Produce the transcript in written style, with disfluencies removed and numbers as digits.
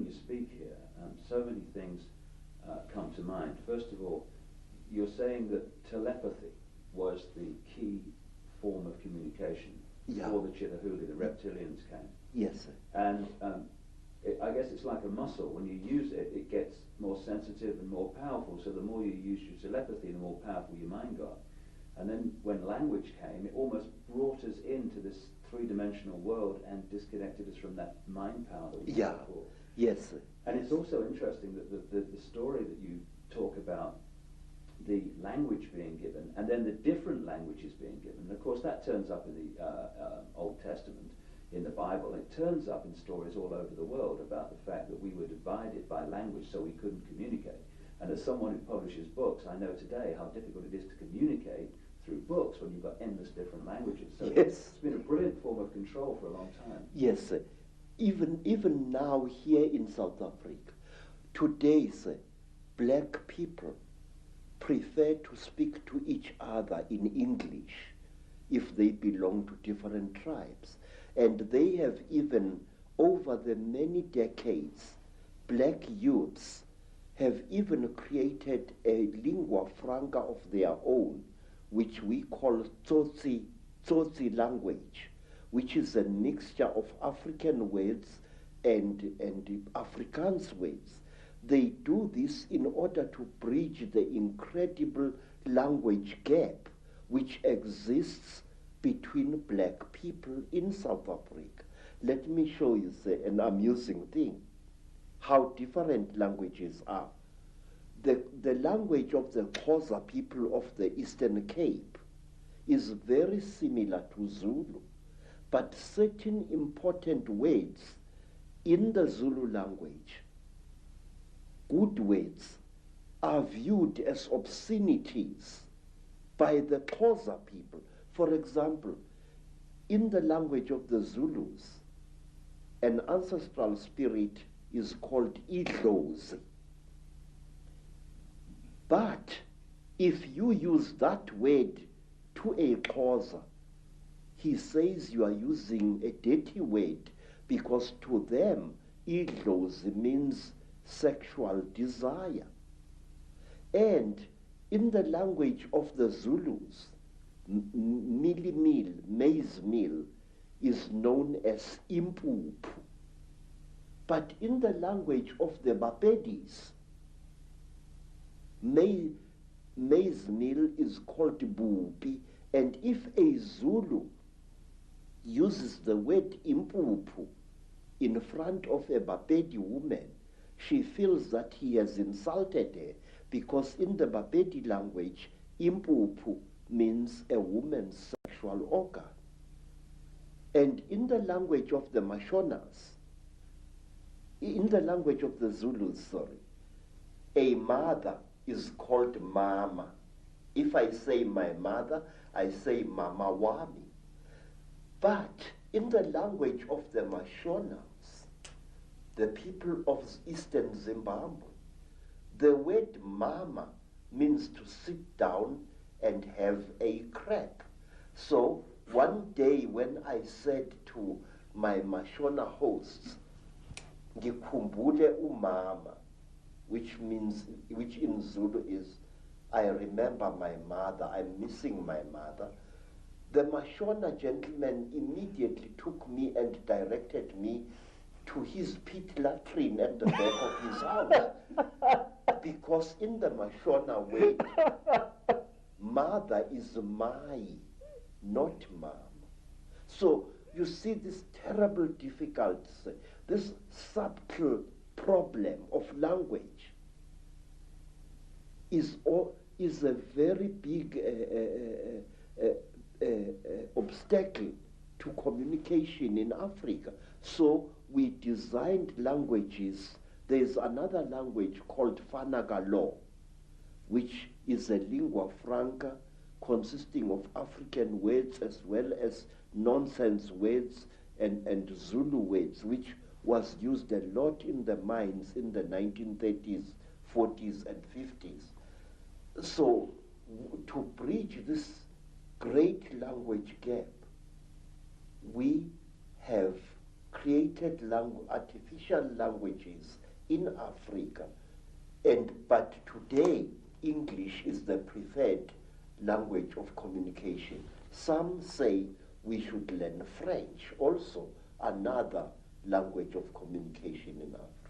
you speak here, so many things come to mind. First of all, you're saying that telepathy was the key form of communication before the Chitahuli, the reptilians came. Yes, sir. And I guess it's like a muscle. When you use it, it gets more sensitive and more powerful. So the more you use your telepathy, the more powerful your mind got. And then when language came, it almost brought us into this three-dimensional world and disconnected us from that mind power that we had before. Yes, sir. And it's also interesting that the story that you talk about, the language being given, and then the different languages being given. And of course, that turns up in the Old Testament, in the Bible. It turns up in stories all over the world about the fact that we were divided by language, so we couldn't communicate. And as someone who publishes books, I know today how difficult it is to communicate through books when you've got endless different languages. So it's been a brilliant form of control for a long time. Yes, sir. Even now here in South Africa, today, sir, black people prefer to speak to each other in English if they belong to different tribes. And they have even, over the many decades, black youths have even created a lingua franca of their own, which we call Tsotsi language, which is a mixture of African words and Afrikaans words. They do this in order to bridge the incredible language gap which exists between black people in South Africa. Let me show you an amusing thing, how different languages are. The language of the Xhosa people of the Eastern Cape is very similar to Zulu, but certain important words in the Zulu language, good words, are viewed as obscenities by the Xhosa people. For example, in the language of the Zulus, an ancestral spirit is called Idlozi. But if you use that word to a Xhosa, he says you are using a dirty word, because to them, Idlozi means sexual desire. And in the language of the Zulus, meal, maize meal, is known as impuphu. But in the language of the Bapedis, maize meal is called bupi, and if a Zulu uses the word impuphu in front of a Bapedi woman, she feels that he has insulted her, because in the Bapedi language, impuphu means a woman's sexual organ. And in the language of the Mashonas, in the language of the Zulus, a mother is called mama. If I say my mother, I say mama wami. But in the language of the Mashonas, the people of Eastern Zimbabwe, the word mama means to sit down and have a crap. So one day when I said to my Mashona hosts, ngikhumbule umama, which in Zulu is, I remember my mother, I'm missing my mother, the Mashona gentleman immediately took me and directed me to his pit latrine at the back of his house. Because in the Mashona way, mother is my, not mom. So you see this terrible difficulty, this subtle problem of language is a very big obstacle to communication in Africa. So we designed languages. There's another language called Fanagalo, which is a lingua franca consisting of African words as well as nonsense words and Zulu words, which was used a lot in the mines in the 1930s, 40s, and 50s. So to bridge this great language gap, we have created artificial languages in Africa, but today English is the preferred language of communication. Some say we should learn French, also another language of communication in Africa.